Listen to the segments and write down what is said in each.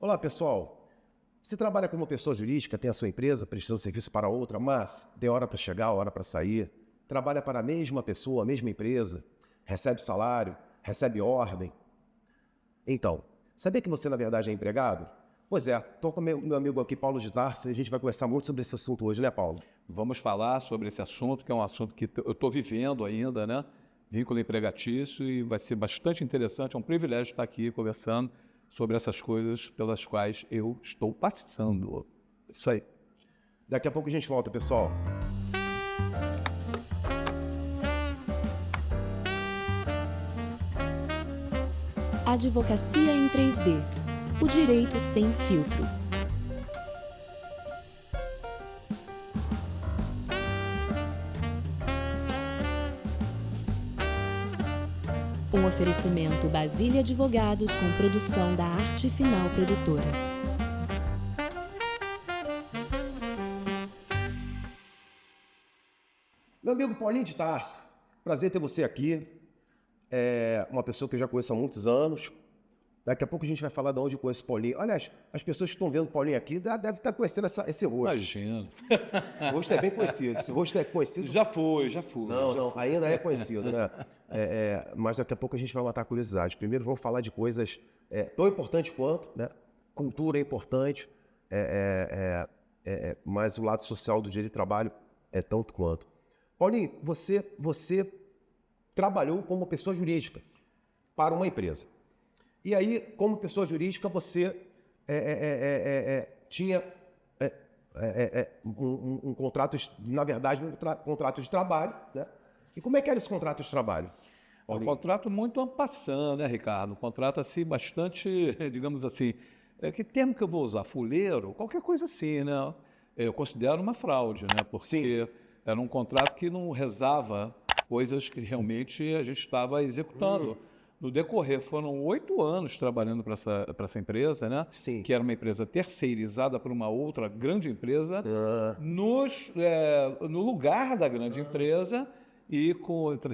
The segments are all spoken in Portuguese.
Olá, pessoal. Você trabalha como pessoa jurídica, tem a sua empresa, prestando serviço para outra, mas tem hora para chegar, hora para sair. Trabalha para a mesma pessoa, a mesma empresa, recebe salário, recebe ordem. Então, sabia que você, na verdade, é empregado? Pois é, estou com meu amigo aqui, Paulo de Tarso, e a gente vai conversar muito sobre esse assunto hoje, né, Paulo? Vamos falar sobre esse assunto, que é um assunto que eu estou vivendo ainda, né? Vínculo empregatício, e vai ser bastante interessante, é um privilégio estar aqui conversando sobre essas coisas pelas quais eu estou passando. Isso aí. Daqui a pouco a gente volta, pessoal. Advocacia em 3D. O direito sem filtro. Um oferecimento Basília Advogados com produção da Arte Final Produtora. Meu amigo Paulinho de Tarso, prazer ter você aqui. É uma pessoa que eu já conheço há muitos anos. Daqui a pouco a gente vai falar de onde eu conheço o Paulinho. Aliás, as pessoas que estão vendo o Paulinho aqui devem estar conhecendo esse rosto. Imagina. Esse rosto é bem conhecido. Esse rosto é conhecido. Já fui. Não, ainda é conhecido, né? Mas daqui a pouco a gente vai matar a curiosidade. Primeiro vamos falar de coisas tão importantes quanto, né? Cultura é importante, mas o lado social do direito de trabalho é tanto quanto. Paulinho, você trabalhou como pessoa jurídica para uma empresa. E aí, como pessoa jurídica, você tinha um contrato, na verdade, um contrato de trabalho, né? E como é que era esse contrato de trabalho? É um contrato muito en passant, né, Ricardo? Um contrato assim bastante, digamos assim, que termo que eu vou usar? Fuleiro? Qualquer coisa assim, né? Eu considero uma fraude, né? Porque era um contrato que não rezava coisas que realmente a gente estava executando. No decorrer, foram 8 anos trabalhando para essa empresa, né? Sim. Que era uma empresa terceirizada por uma outra grande empresa, no lugar da grande empresa, e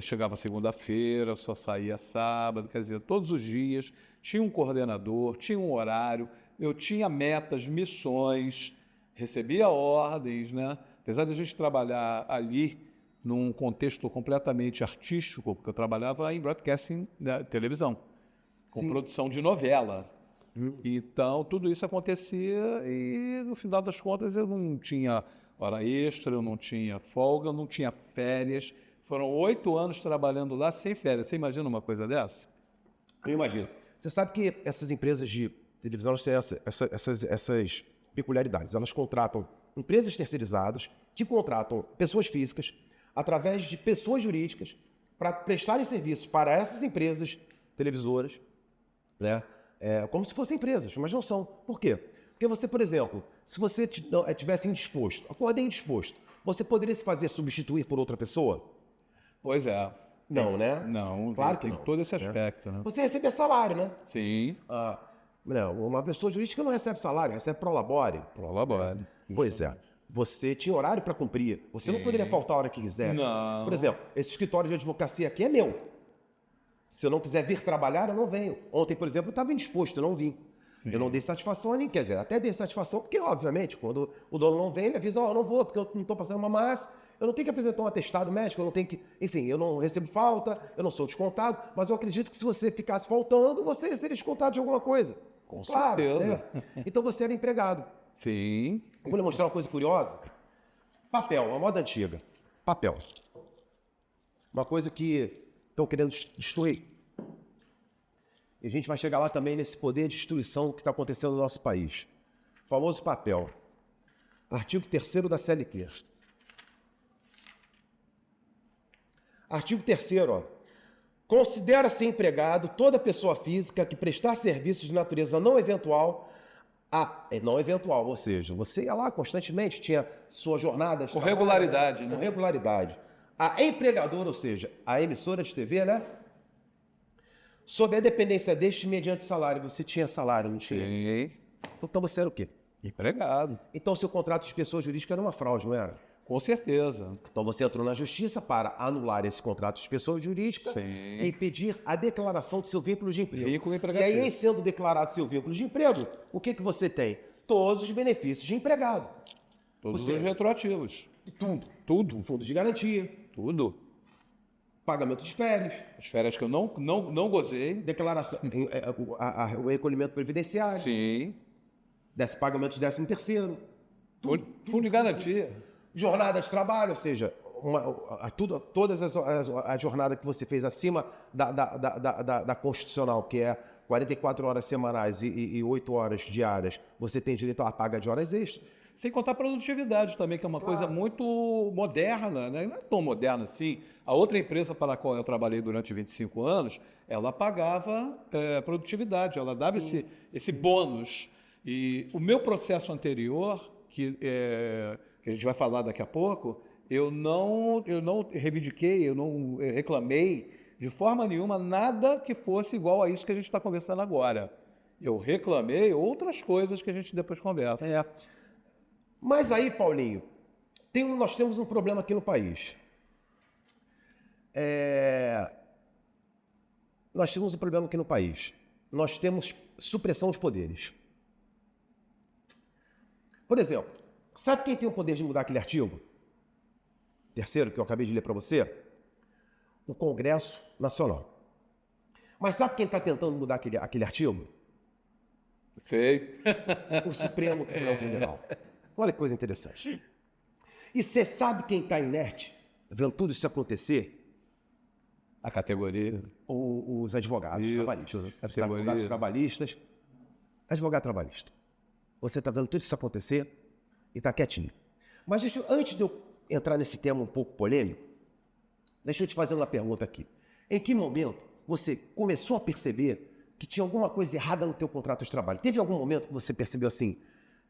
chegava segunda-feira, só saía sábado, quer dizer, todos os dias, tinha um coordenador, tinha um horário, eu tinha metas, missões, recebia ordens, né? Apesar de a gente trabalhar ali num contexto completamente artístico, porque eu trabalhava em broadcasting da televisão, com produção de novela. Então, tudo isso acontecia e, no final das contas, eu não tinha hora extra, eu não tinha folga, eu não tinha férias. Foram 8 anos trabalhando lá sem férias. Você imagina uma coisa dessa? Eu imagino. Você sabe que essas empresas de televisão têm essas peculiaridades. Elas contratam empresas terceirizadas, que contratam pessoas físicas, através de pessoas jurídicas, para prestarem serviço para essas empresas televisoras, né? Como se fossem empresas, mas não são. Por quê? Porque você, por exemplo, se você tivesse indisposto, acordei indisposto, você poderia se fazer substituir por outra pessoa? Pois é. Não, né? Não, Claro que tem não, todo esse né? aspecto, né? Você recebe salário, né? Sim, Não, uma pessoa jurídica não recebe salário, recebe prolabore. prolabore. Pois é. Você tinha horário para cumprir. Você não poderia faltar a hora que quisesse. Não. Por exemplo, esse escritório de advocacia aqui é meu. Se eu não quiser vir trabalhar, eu não venho. Ontem, por exemplo, eu estava indisposto, eu não vim. Sim. Eu não dei satisfação a ninguém. Quer dizer, até dei satisfação, porque, obviamente, quando o dono não vem, ele avisa, eu não vou, porque eu não estou passando uma massa, eu não tenho que apresentar um atestado médico, eu não tenho que... Enfim, eu não recebo falta, eu não sou descontado, mas eu acredito que se você ficasse faltando, você seria descontado de alguma coisa. Com Claro, certeza. né? Então você era empregado. Sim. Eu vou lhe mostrar uma coisa curiosa. Papel, uma moda antiga. Papel. Uma coisa que estão querendo destruir. E a gente vai chegar lá também nesse poder de destruição que está acontecendo no nosso país. O famoso papel. Artigo 3º da CLT. Artigo 3º, ó. Considera-se empregado toda pessoa física que prestar serviços de natureza não eventual. Não eventual, ou seja, você ia lá constantemente, tinha sua jornada de Com trabalho, regularidade, né? Com regularidade. A empregadora, ou seja, a emissora de TV, né? Sob a dependência deste mediante salário. Você tinha salário, não tinha? Sim. Então você era o quê? Empregado. Então seu contrato de pessoa jurídica era uma fraude, não era? Com certeza. Então você entrou na justiça para anular esse contrato de pessoa jurídica Sim. e pedir a declaração do seu vínculo de emprego. Vínculo E empregatício. aí, em sendo declarado seu vínculo de emprego, o que você tem? Todos os benefícios de empregado. Todos Ou os seja, retroativos. tudo. Tudo. Fundo de garantia, Tudo. pagamento de férias, As férias que eu não gozei. declaração, o recolhimento previdenciário, Sim. pagamento de 13º, Fundo de garantia. jornada de trabalho, ou seja, todas as jornadas que você fez acima da constitucional, que é 44 horas semanais e 8 horas diárias, você tem direito à paga de horas extras. Sem contar a produtividade também, que é uma coisa muito moderna, né? Não é tão moderna assim. A outra empresa para a qual eu trabalhei durante 25 anos, ela pagava produtividade, ela dava esse bônus. E o meu processo anterior, que a gente vai falar daqui a pouco, eu não reivindiquei, eu não reclamei de forma nenhuma nada que fosse igual a isso que a gente está conversando agora. Eu reclamei outras coisas que a gente depois conversa. Mas aí, Paulinho, nós temos um problema aqui no país. Nós temos um problema aqui no país. Nós temos supressão de poderes. Por exemplo, sabe quem tem o poder de mudar aquele artigo? Terceiro, que eu acabei de ler para você? O Congresso Nacional. Mas sabe quem está tentando mudar aquele artigo? Sei. O Supremo Tribunal Federal. Olha que coisa interessante. E você sabe quem está inerte, vendo tudo isso acontecer? A categoria. Os advogados trabalhistas. Os Categoria. advogados trabalhistas. Advogado trabalhista. Você está vendo tudo isso acontecer e está quietinho. Mas antes de eu entrar nesse tema um pouco polêmico, deixa eu te fazer uma pergunta aqui. Em que momento você começou a perceber que tinha alguma coisa errada no teu contrato de trabalho? Teve algum momento que você percebeu assim,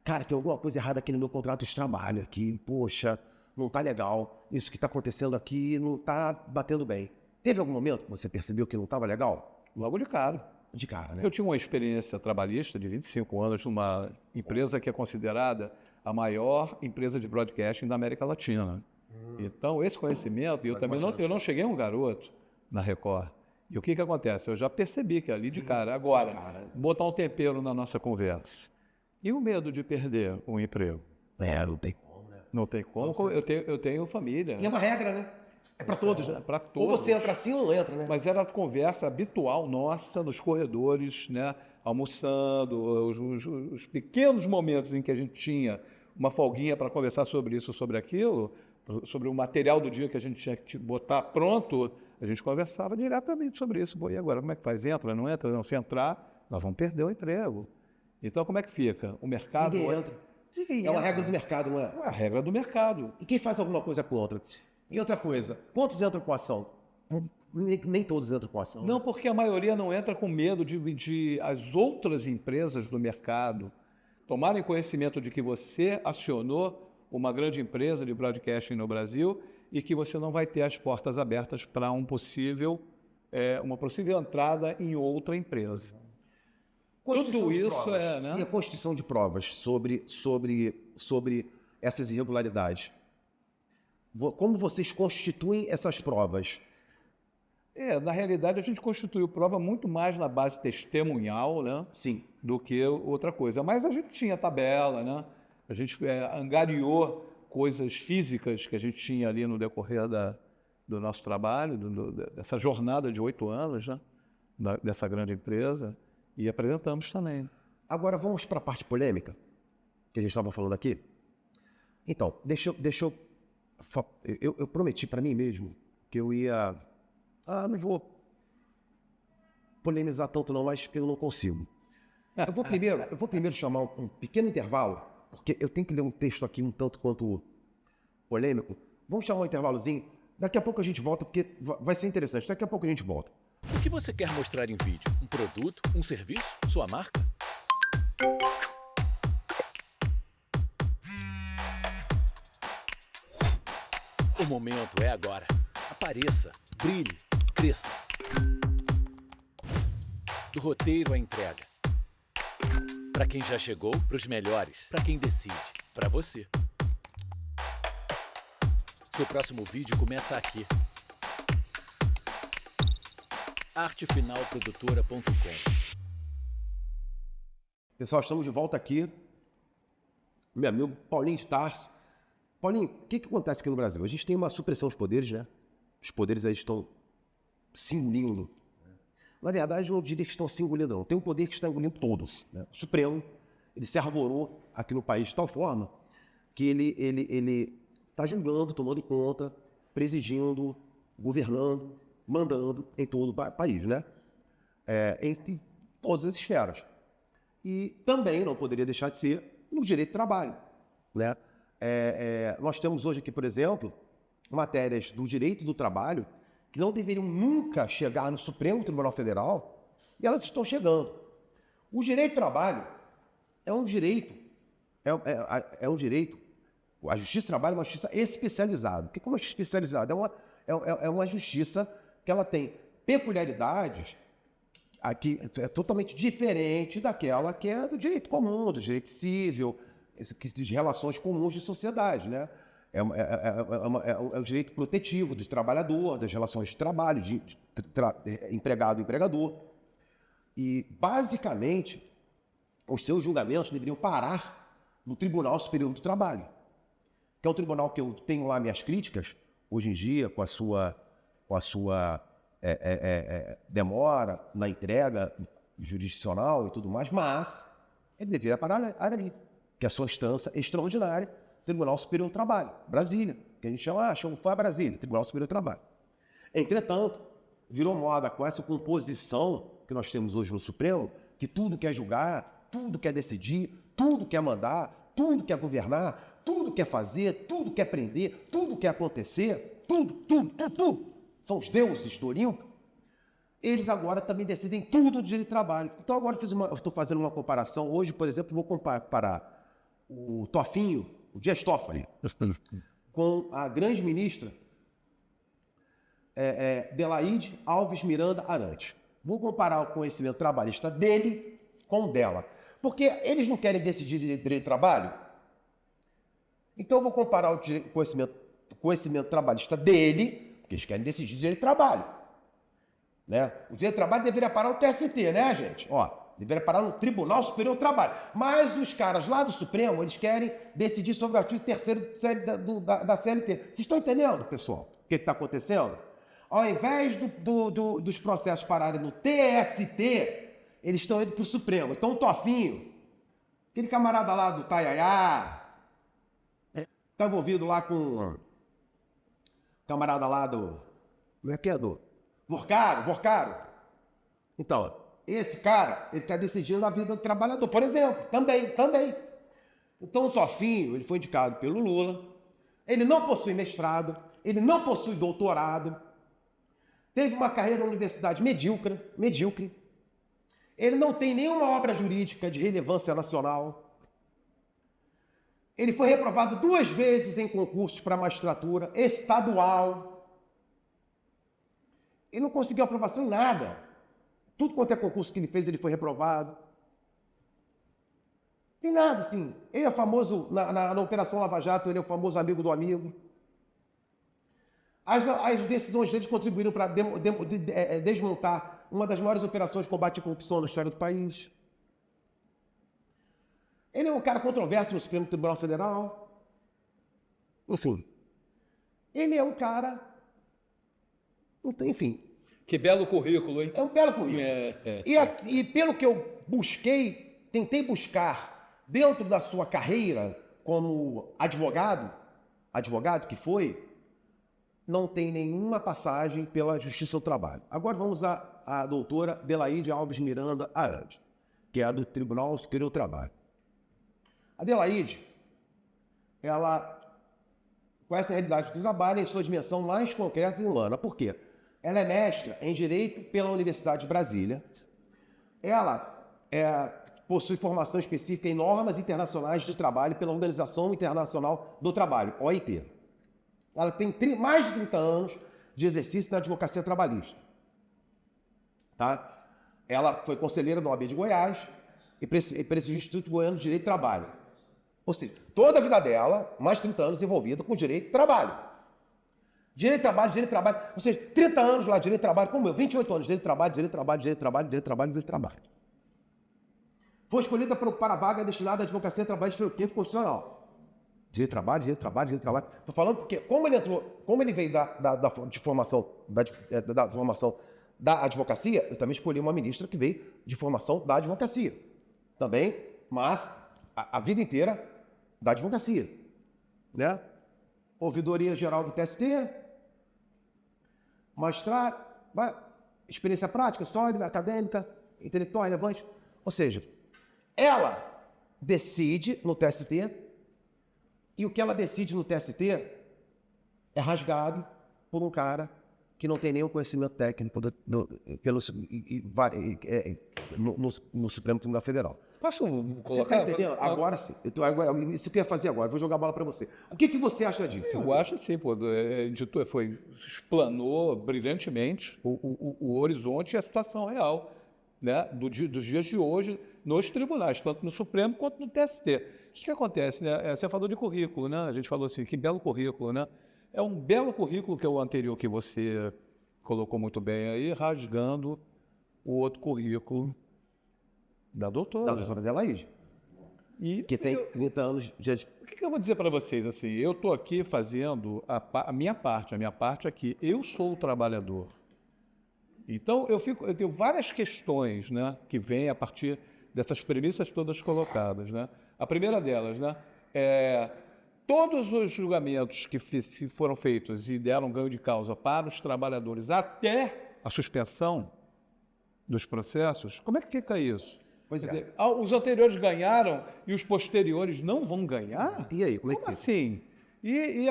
cara, tem alguma coisa errada aqui no meu contrato de trabalho aqui, poxa, não tá legal, isso que está acontecendo aqui não tá batendo bem. Teve algum momento que você percebeu que não estava legal? Logo de cara. De cara, né? Eu tinha uma experiência trabalhista de 25 anos numa empresa que é considerada a maior empresa de broadcasting da América Latina. Então, esse conhecimento, e eu não cheguei um garoto na Record. E o que acontece? Eu já percebi que ali de cara, agora, botar um tempero na nossa conversa. E o medo de perder um emprego? Não tem como, né? Não tem como. Eu tenho família. E é uma regra, né? É para todos, né? Para todos. Ou você entra assim ou não entra, né? Mas era a conversa habitual nossa nos corredores, né? Almoçando, os pequenos momentos em que a gente tinha uma folguinha para conversar sobre isso, sobre aquilo, sobre o material do dia que a gente tinha que botar pronto, a gente conversava diretamente sobre isso. Pô, e agora, como é que faz? Entra, não entra? Não, se entrar, nós vamos perder o emprego. Então, como é que fica? O mercado... Ninguém entra. É uma regra do mercado, não é? É a regra do mercado. E quem faz alguma coisa contra? E outra coisa, quantos entram com ação? Nem todos entram com ação. Não, porque a maioria não entra com medo de as outras empresas do mercado tomarem conhecimento de que você acionou uma grande empresa de broadcasting no Brasil e que você não vai ter as portas abertas para uma possível entrada em outra empresa. Tudo isso né? E a constituição de provas sobre essas irregularidades? Como vocês constituem essas provas? Na realidade, a gente constituiu prova muito mais na base testemunhal, né? Sim. Do que outra coisa. Mas a gente tinha tabela, né? A gente angariou coisas físicas que a gente tinha ali no decorrer do nosso trabalho, dessa jornada de 8 anos, né? Dessa grande empresa, e apresentamos também. Agora vamos para a parte polêmica, que a gente estava falando aqui. Então, eu prometi para mim mesmo que eu ia... não vou polemizar tanto não, mas eu não consigo. Eu vou primeiro chamar um pequeno intervalo, porque eu tenho que ler um texto aqui um tanto quanto polêmico. Vamos chamar um intervalozinho. Daqui a pouco a gente volta, porque vai ser interessante. Daqui a pouco a gente volta. O que você quer mostrar em vídeo? Um produto? Um serviço? Sua marca? O momento é agora. Apareça, brilhe, cresça. Do roteiro à entrega. Para quem já chegou, para os melhores. Para quem decide, para você. Seu próximo vídeo começa aqui. artefinalprodutora.com. Pessoal, estamos de volta aqui. Meu amigo Paulinho Starcio. Paulinho, o que acontece aqui no Brasil? A gente tem uma supressão dos poderes, né? Os poderes aí estão se engolindo. Na verdade, eu não diria que estão se engolindo, não. Tem um poder que está engolindo todos, né? O Supremo, ele se arvorou aqui no país de tal forma que ele está julgando, tomando conta, presidindo, governando, mandando em todo o país, né? Entre todas as esferas. E também não poderia deixar de ser no direito do trabalho, né? Nós temos hoje aqui, por exemplo, matérias do direito do trabalho que não deveriam nunca chegar no Supremo Tribunal Federal e elas estão chegando. O direito do trabalho é um direito, um direito, a justiça do trabalho é uma justiça especializada. O que é uma justiça especializada? É uma justiça que ela tem peculiaridades que é totalmente diferente daquela que é do direito comum, do direito civil, de relações comuns de sociedade, né? É o direito protetivo do trabalhador, das relações de trabalho, de empregado e empregador. E, basicamente, os seus julgamentos deveriam parar no Tribunal Superior do Trabalho, que é um tribunal que eu tenho lá minhas críticas, hoje em dia, com a sua demora na entrega jurisdicional e tudo mais, mas ele deveria parar ali, que é a sua instância extraordinária, Tribunal Superior do Trabalho, Brasília, que a gente chama Brasília, Tribunal Superior do Trabalho. Entretanto, virou moda com essa composição que nós temos hoje no Supremo, que tudo quer julgar, tudo quer decidir, tudo quer mandar, tudo quer governar, tudo quer fazer, tudo quer prender, tudo quer acontecer, tudo. São os deuses do Olimpo. Eles agora também decidem tudo do direito do trabalho. Então agora eu estou fazendo uma comparação. Hoje, por exemplo, vou comparar o Tofinho, o Dias Toffoli, com a grande ministra Delaide Alves Miranda Arantes. Vou comparar o conhecimento trabalhista dele com o dela. Porque eles não querem decidir direito do trabalho. Então eu vou comparar o conhecimento trabalhista dele, porque eles querem decidir direito do trabalho. Né? O direito do trabalho deveria parar no TST, né, gente? Deveria parar no Tribunal Superior do Trabalho. Mas os caras lá do Supremo, eles querem decidir sobre o artigo 3º da CLT. Vocês estão entendendo, pessoal, o que está acontecendo? Ao invés dos processos pararem no TST, eles estão indo para o Supremo. Então o Tofinho, aquele camarada lá do Taiaiá, está envolvido lá com o camarada lá do... Como é que é, do... Vorcaro. Então, esse cara, ele está decidindo a vida do trabalhador, por exemplo, também. Então o Tofinho, ele foi indicado pelo Lula, ele não possui mestrado, ele não possui doutorado, teve uma carreira na universidade medíocre, ele não tem nenhuma obra jurídica de relevância nacional, ele foi reprovado 2 vezes em concursos para magistratura estadual, ele não conseguiu aprovação em nada. Tudo quanto é concurso que ele fez, ele foi reprovado. Tem nada, assim. Ele é famoso, na Operação Lava Jato, ele é o famoso amigo do amigo. As decisões dele contribuíram para desmontar uma das maiores operações de combate à corrupção na história do país. Ele é um cara controverso no Supremo Tribunal Federal. Enfim. Ele é um cara... Enfim. Que belo currículo, hein? É um belo currículo. E pelo que eu tentei buscar dentro da sua carreira como advogado que foi, não tem nenhuma passagem pela Justiça do Trabalho. Agora vamos à doutora Delaide Alves Miranda Arantes, que é a do Tribunal Superior do Trabalho. A Delaide, ela conhece a realidade do trabalho em sua dimensão mais concreta e humana. Por quê? Ela é mestra em Direito pela Universidade de Brasília. Ela possui formação específica em normas internacionais de trabalho pela Organização Internacional do Trabalho, OIT. Ela tem mais de 30 anos de exercício na advocacia trabalhista. Tá? Ela foi conselheira da OAB de Goiás e presidiu o Instituto Goiano de Direito do Trabalho. Ou seja, toda a vida dela, mais de 30 anos envolvida com direito do trabalho. Direito de trabalho, direito de trabalho. Ou seja, 30 anos lá, direito de trabalho, como eu, 28 anos, direito de trabalho, direito de trabalho, direito de trabalho, direito de trabalho, direito de trabalho. Foi escolhida para ocupar a vaga destinada à advocacia trabalhista pelo quinto constitucional. Direito de trabalho, direito de trabalho, direito de trabalho. Estou falando porque, como ele veio da formação da advocacia, eu também escolhi uma ministra que veio de formação da advocacia. Também, mas a vida inteira da advocacia. Né? Ouvidoria Geral do TST, mestrado, experiência prática, sólida, acadêmica, intelectual, relevante. Ou seja, ela decide no TST e o que ela decide no TST é rasgado por um cara que não tem nenhum conhecimento técnico no Supremo Tribunal Federal. Posso Você colocar? está entendendo? Agora sim. Isso que eu ia fazer agora. Vou jogar a bola para você. O que você acha disso? Eu acho assim, pô, explanou brilhantemente o horizonte e a situação real, né, dos dias de hoje nos tribunais, tanto no Supremo quanto no TST. O que acontece, né? Você falou de currículo, né? A gente falou assim, que belo currículo, né? É um belo currículo que é o anterior que você colocou muito bem aí, rasgando o outro currículo da doutora Adelaide. Que tem 30 anos de... O que eu vou dizer para vocês? Assim, eu estou aqui fazendo a minha parte. A minha parte aqui, eu sou o trabalhador. Então, eu tenho várias questões, né, que vêm a partir dessas premissas todas colocadas. Né? A primeira delas, né, todos os julgamentos que foram feitos e deram ganho de causa para os trabalhadores até a suspensão dos processos, como é que fica isso? Pois Quer dizer, os anteriores ganharam e os posteriores não vão ganhar? E aí, como é que Como fica? assim? E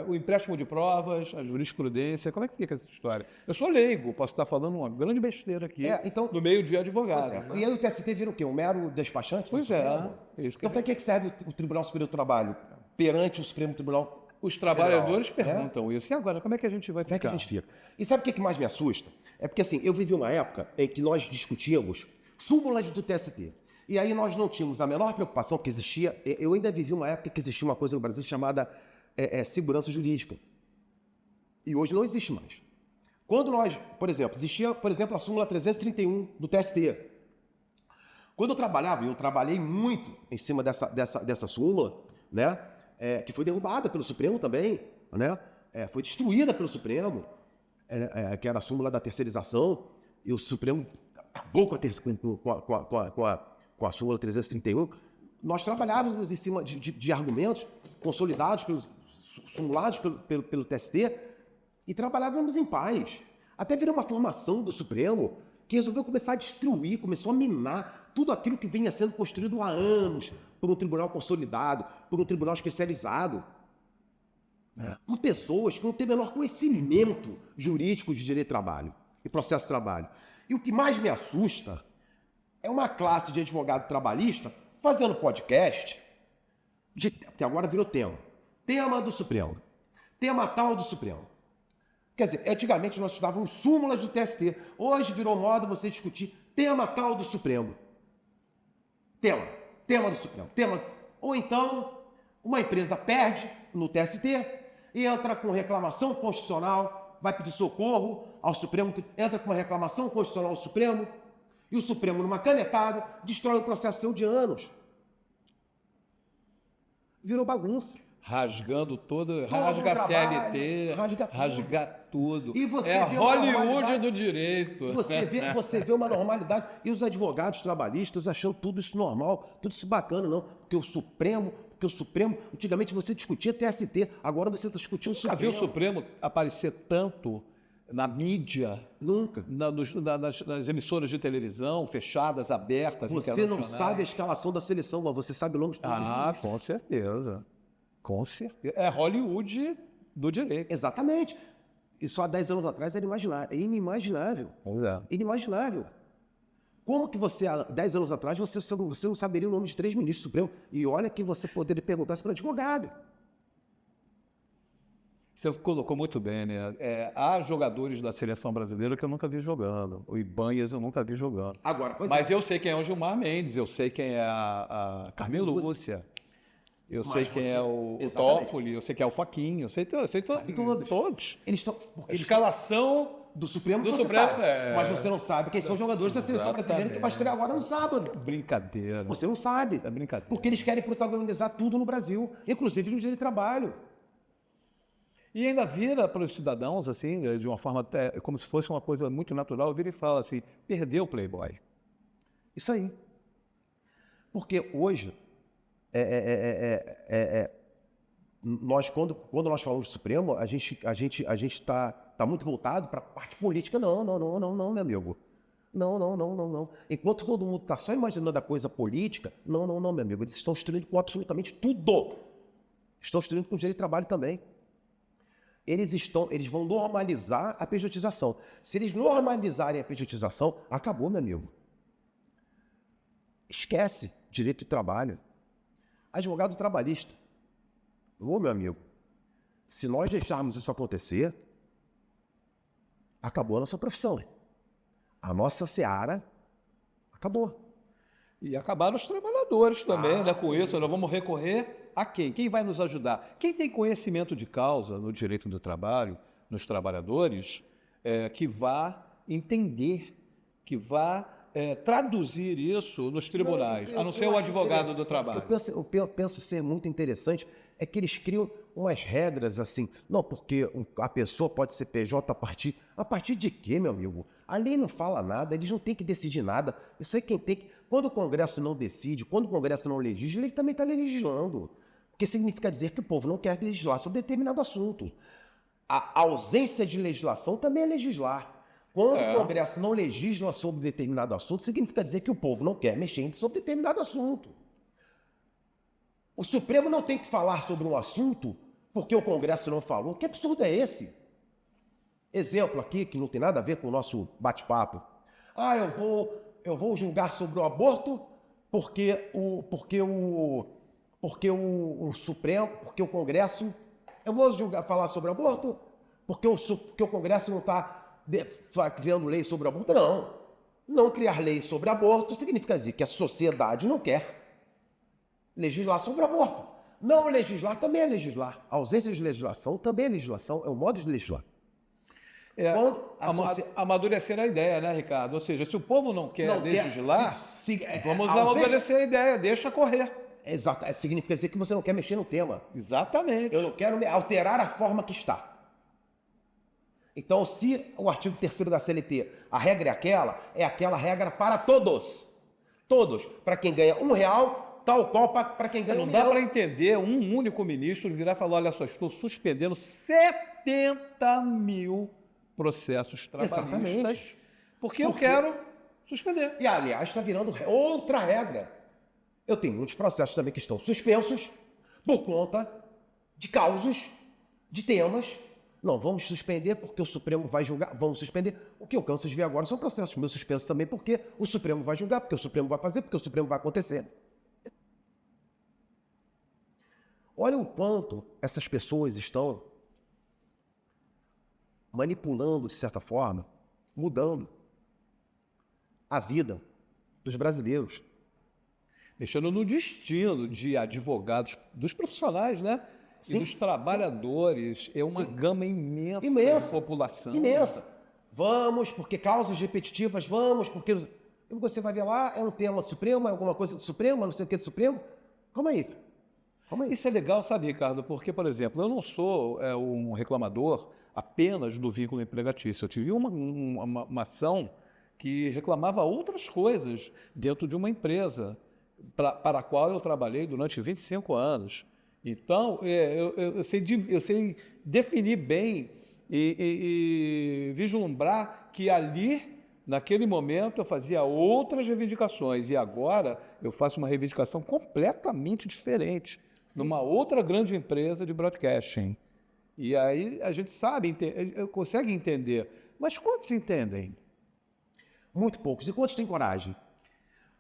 o empréstimo de provas, a jurisprudência, como é que fica essa história? Eu sou leigo, posso estar falando uma grande besteira aqui Então, no meio de advogados. E aí o TST vira o quê? Um mero despachante? Pois é. Isso que Então, para que serve o Tribunal Superior do Trabalho perante o Supremo Tribunal? os trabalhadores Federal, perguntam isso. E agora, como é que a gente vai Como é que ficar? a gente fica? E sabe o que mais me assusta? É porque assim, eu vivi uma época em que nós discutíamos súmulas do TST. E aí nós não tínhamos a menor preocupação que existia. Eu ainda vivi uma época que existia uma coisa no Brasil chamada segurança jurídica. E hoje não existe mais. Quando nós, por exemplo, existia, a súmula 331 do TST. Quando eu trabalhava, e eu trabalhei muito em cima dessa súmula, né, que foi derrubada pelo Supremo também, né, foi destruída pelo Supremo, que era a súmula da terceirização, e o Supremo acabou com a súmula 331. Nós trabalhávamos em cima de argumentos consolidados, simulados pelo TST, e trabalhávamos em paz. Até virou uma formação do Supremo que resolveu começar a destruir, começou a minar tudo aquilo que vinha sendo construído há anos por um tribunal consolidado, por um tribunal especializado, por pessoas que não têm o menor conhecimento jurídico de direito de trabalho e processo de trabalho. E o que mais me assusta é uma classe de advogado trabalhista fazendo podcast, que agora virou tema do Supremo, tema tal do Supremo. Quer dizer, antigamente nós estudávamos súmulas do TST, hoje virou moda você discutir tema tal do Supremo. Tema do Supremo. Ou então, uma empresa perde no TST e entra com reclamação constitucional, vai pedir socorro ao Supremo, entra com uma reclamação constitucional ao Supremo, e o Supremo, numa canetada, destrói um processo seu de anos. Virou bagunça. Rasgando rasga a CLT, rasga tudo. E você é vê Hollywood do direito. Você vê uma normalidade. E os advogados trabalhistas achando tudo isso normal, tudo isso bacana, não. Porque o Supremo, antigamente você discutia TST, agora você está discutindo o Supremo. Já viu o Supremo aparecer tanto na mídia? Nunca. Nas emissoras de televisão, fechadas, abertas, Você não sabe a escalação da seleção, mas você sabe o nome de todos os juízes. Com certeza. Com certeza. É Hollywood do direito. Exatamente. Isso há 10 anos atrás era inimaginável. Pois é. Inimaginável. Como que você, há 10 anos atrás, você não saberia o nome de 3 ministros do Supremo? E olha que você poderia perguntar isso para advogado. Você colocou muito bem, né? Há jogadores da seleção brasileira que eu nunca vi jogando. O Ibanez eu nunca vi jogando. Agora, Mas eu sei quem é o Gilmar Mendes, eu sei quem é a Carmen Lúcia. eu Mas sei quem é o Exatamente. Toffoli, eu sei quem é o Fachin, eu sei todos. todos. Eles estão. Porque eles Escalação do Supremo do você Supremo, sabe, mas você não sabe quem são os jogadores da seleção brasileira que vai estrear agora no sábado. Brincadeira. Você não sabe. É brincadeira. Porque eles querem protagonizar tudo no Brasil, inclusive no direito de trabalho. E ainda vira para os cidadãos, assim, de uma forma até, como se fosse uma coisa muito natural, vira e fala assim, perdeu o Playboy. Isso aí. Porque hoje, nós, quando nós falamos do Supremo, a gente está muito voltado para a parte política. Não, meu amigo. Não. Enquanto todo mundo está só imaginando a coisa política, não, meu amigo. Eles estão destruindo com absolutamente tudo. Estão destruindo com o direito de trabalho também. Eles vão normalizar a pejotização. Se eles normalizarem a pejotização, acabou, meu amigo. Esquece direito de trabalho. Advogado trabalhista. Ô, meu amigo, se nós deixarmos isso acontecer, acabou a nossa profissão. A nossa seara acabou. E acabaram os trabalhadores também, né? Com sim. isso, nós vamos recorrer a quem? Quem vai nos ajudar? Quem tem conhecimento de causa no direito do trabalho, nos trabalhadores, que vá entender, que vá traduzir isso nos tribunais, a não ser o advogado do trabalho. Eu penso ser muito interessante é que eles criam umas regras assim, não, porque a pessoa pode ser PJ a partir de quê, meu amigo? A lei não fala nada, eles não têm que decidir nada. Isso aí quem tem que... Quando o Congresso não decide, quando o Congresso não legisla, ele também está legislando. Porque significa dizer que o povo não quer legislar sobre determinado assunto. A ausência de legislação também é legislar. Quando o Congresso não legisla sobre determinado assunto, significa dizer que o povo não quer mexer sobre determinado assunto. O Supremo não tem que falar sobre um assunto porque o Congresso não falou. Que absurdo é esse? Exemplo aqui, que não tem nada a ver com o nosso bate-papo. Eu vou julgar sobre o aborto porque o Supremo, porque o Congresso... Eu vou falar sobre o aborto porque o Congresso não está criando lei sobre o aborto. Não criar lei sobre aborto significa dizer que a sociedade não quer legislar sobre o aborto. Não legislar também é legislar. A ausência de legislação também é legislação, é um modo de legislar. Amadurecer a ideia, né, Ricardo? Ou seja, se o povo não quer legislar, vamos ausência... amadurecer a ideia, deixa correr. Exato, significa dizer que você não quer mexer no tema. Exatamente. Eu não quero alterar a forma que está. Então, se o artigo 3º da CLT, a regra é aquela regra para todos. Todos. Para quem ganha R$1, tal qual para quem ganha Não dá para entender um único ministro virar e falar, olha só, estou suspendendo 70 mil processos trabalhistas porque eu quero suspender. E, aliás, está virando outra regra. Eu tenho muitos processos também que estão suspensos por conta de causos, de temas. Não, vamos suspender porque o Supremo vai julgar. Vamos suspender. O que eu canso de ver agora são processos meus suspensos também porque o Supremo vai julgar, porque o Supremo vai fazer, porque o Supremo vai acontecer. Olha o quanto essas pessoas estão manipulando, de certa forma, mudando a vida dos brasileiros. Mexendo no destino de advogados, dos profissionais, né? Sim, e dos trabalhadores. É uma gama imensa de população. Imensa. Vamos, porque causas repetitivas, vamos, porque... E você vai ver lá, é um tema do Supremo, é alguma coisa do Supremo, não sei o que do Supremo. Calma aí. Isso é legal, sabe, Ricardo? Porque, por exemplo, eu não sou um reclamador apenas do vínculo empregatício. Eu tive uma ação que reclamava outras coisas dentro de uma empresa para a qual eu trabalhei durante 25 anos. Então, eu sei definir bem e vislumbrar que ali, naquele momento, eu fazia outras reivindicações e agora eu faço uma reivindicação completamente diferente. Sim. Numa outra grande empresa de broadcasting. E aí a gente sabe, consegue entender. Mas quantos entendem? Muito poucos. E quantos têm coragem?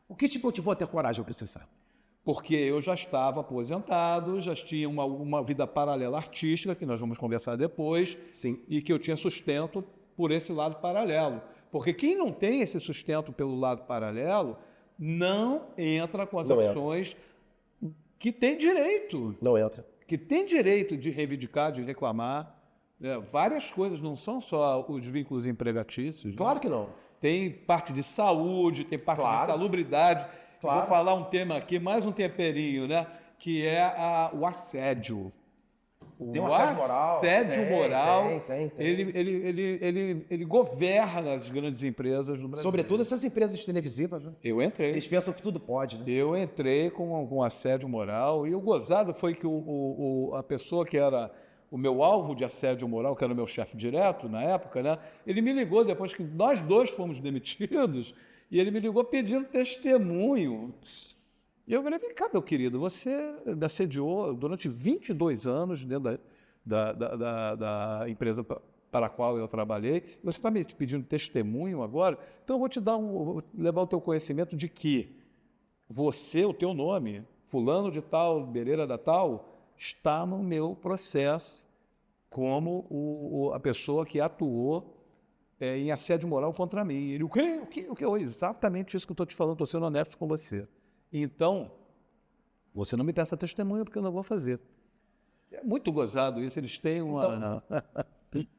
O que te motivou a ter coragem ao processar? Porque eu já estava aposentado, já tinha uma vida paralela artística, que nós vamos conversar depois, sim, e que eu tinha sustento por esse lado paralelo. Porque quem não tem esse sustento pelo lado paralelo não entra com as ações que tem direito, Não entra. de reivindicar, de reclamar. Né? Várias coisas, não são só os vínculos empregatícios. Né? Claro que não. Tem parte de saúde, tem parte de Claro. salubridade. Claro. Vou falar um tema aqui, mais um temperinho, né? Que é o assédio. Tem um assédio moral? Assédio moral, Tem. ele governa as grandes empresas no Brasil. Sobretudo essas empresas televisivas, né? Eu entrei. Eles pensam que tudo pode, né? Eu entrei com assédio moral e o gozado foi que a pessoa que era o meu alvo de assédio moral, que era o meu chefe direto na época, né? Ele me ligou depois que nós dois fomos demitidos e ele me ligou pedindo testemunho. E eu falei, vem cá, meu querido, você me assediou durante 22 anos dentro da empresa para a qual eu trabalhei, e você está me pedindo testemunho agora? Então eu vou levar o teu conhecimento de que você, o teu nome, fulano de tal, Bereira da tal, está no meu processo como a pessoa que atuou em assédio moral contra mim. Ele, o quê? Exatamente isso que eu estou te falando, estou sendo honesto com você. Então, você não me peça testemunha porque eu não vou fazer. É muito gozado isso, eles têm uma... Então,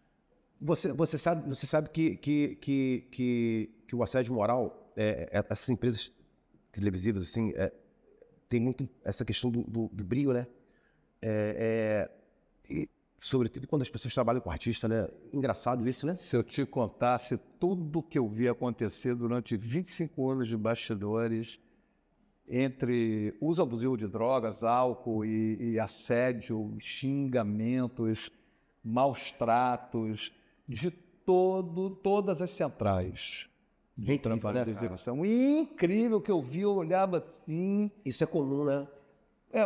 você sabe que o assédio moral, essas empresas televisivas, assim, tem muito essa questão do brio, né? E, sobretudo quando as pessoas trabalham com artista, né? Engraçado isso, né? Se eu te contasse tudo que eu vi acontecer durante 25 anos de bastidores, entre uso abusivo de drogas, álcool e assédio, xingamentos, maus tratos, de todas as centrais de trabalho de execução. Incrível que eu vi, eu olhava assim. Isso é comum, né?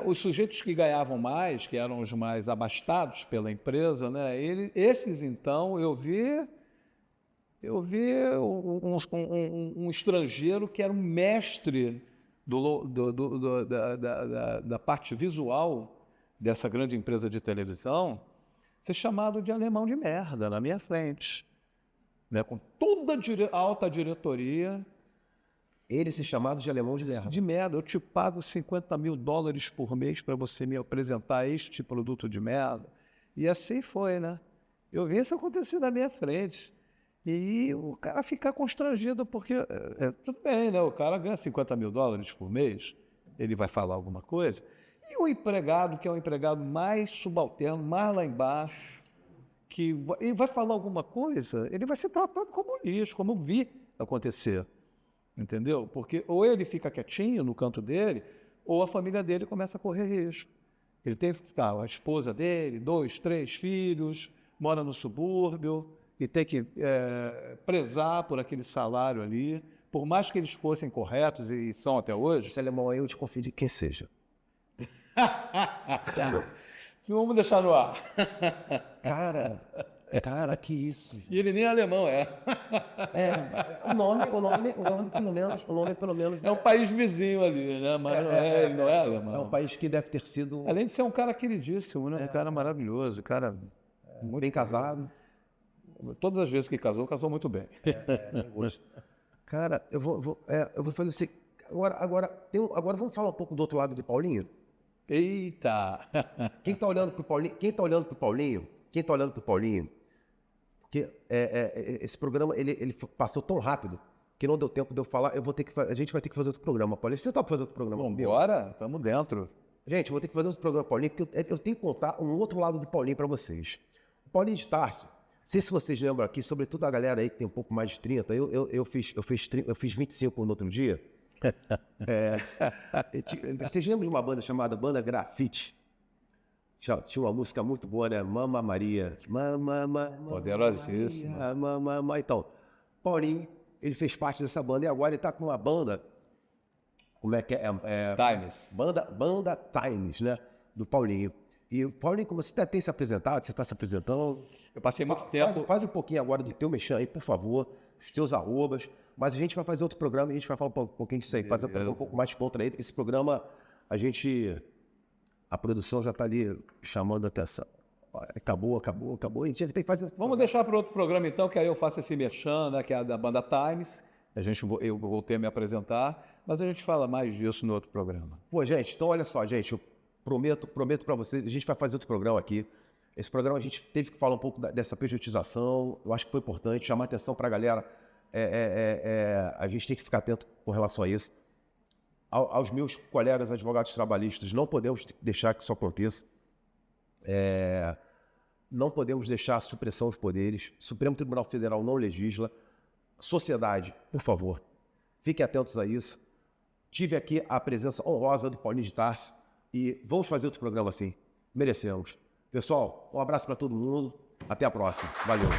Os sujeitos que ganhavam mais, que eram os mais abastados pela empresa, né? Esses, então, eu vi um estrangeiro que era um mestre da parte visual dessa grande empresa de televisão, ser chamado de alemão de merda na minha frente, né? Com toda a alta diretoria. Ele ser chamado de alemão de merda. De merda, eu te pago $50 mil por mês para você me apresentar este produto de merda. E assim foi, né? Eu vi isso acontecer na minha frente. E o cara ficar constrangido, porque tudo bem, né? O cara ganha $50 mil por mês, ele vai falar alguma coisa. E o empregado, que é o empregado mais subalterno, mais lá embaixo, que ele vai falar alguma coisa, ele vai ser tratado como lixo, como eu vi acontecer. Entendeu? Porque ou ele fica quietinho no canto dele, ou a família dele começa a correr risco. Ele tem que ficar, a esposa dele, 2, 3 filhos, mora no subúrbio, e tem que prezar por aquele salário ali, por mais que eles fossem corretos, e são até hoje. Esse alemão aí eu te confio de quem seja. Vamos deixar no ar. Cara, que isso. E ele nem alemão O nome pelo menos. É um país vizinho ali, né? Mas ele não é alemão. É um país que deve ter sido Além de ser um cara queridíssimo, né? Um cara maravilhoso, um cara muito bem casado. Todas as vezes que casou muito bem. Cara, eu vou fazer assim. Agora vamos falar um pouco do outro lado do Paulinho? Eita! Quem tá olhando pro Paulinho? Porque esse programa ele passou tão rápido que não deu tempo de eu falar. A gente vai ter que fazer outro programa, Paulinho. Você tá para fazer outro programa? Bom, bora, estamos dentro. Gente, eu vou ter que fazer outro programa, Paulinho, porque eu tenho que contar um outro lado do Paulinho para vocês. O Paulinho de Tarso, não sei se vocês lembram aqui, sobretudo a galera aí que tem um pouco mais de 30, eu fiz 25 no outro dia. Vocês lembram de uma banda chamada Banda Grafite? Tinha uma música muito boa, né? Mama Maria. Poderosíssima. Então, Paulinho, ele fez parte dessa banda e agora ele tá com uma banda. Como é que é? Times. Banda Times, né? Do Paulinho. E o Paulinho, como você tem se apresentado, você está se apresentando. Eu passei muito tempo. Faz um pouquinho agora do teu mexão aí, por favor, os teus arrobas. Mas a gente vai fazer outro programa e a gente vai falar um pouquinho disso aí, fazer um programa um pouco mais descontraído. Esse programa, a produção já está ali chamando a atenção. Acabou. A gente tem que fazer. Vamos deixar para outro programa então, que aí eu faço esse merchan, né, que é da Banda Times. Eu voltei a me apresentar, mas a gente fala mais disso no outro programa. Pô, gente, então olha só, gente, eu prometo para vocês, a gente vai fazer outro programa aqui. Esse programa a gente teve que falar um pouco dessa pejotização, eu acho que foi importante, chamar atenção para a galera, a gente tem que ficar atento com relação a isso. Aos meus colegas advogados trabalhistas, não podemos deixar que isso aconteça. Não podemos deixar a supressão dos poderes. O Supremo Tribunal Federal não legisla. Sociedade, por favor, fiquem atentos a isso. Tive aqui a presença honrosa do Paulinho de Tarso e vamos fazer outro programa assim. Merecemos. Pessoal, um abraço para todo mundo. Até a próxima. Valeu.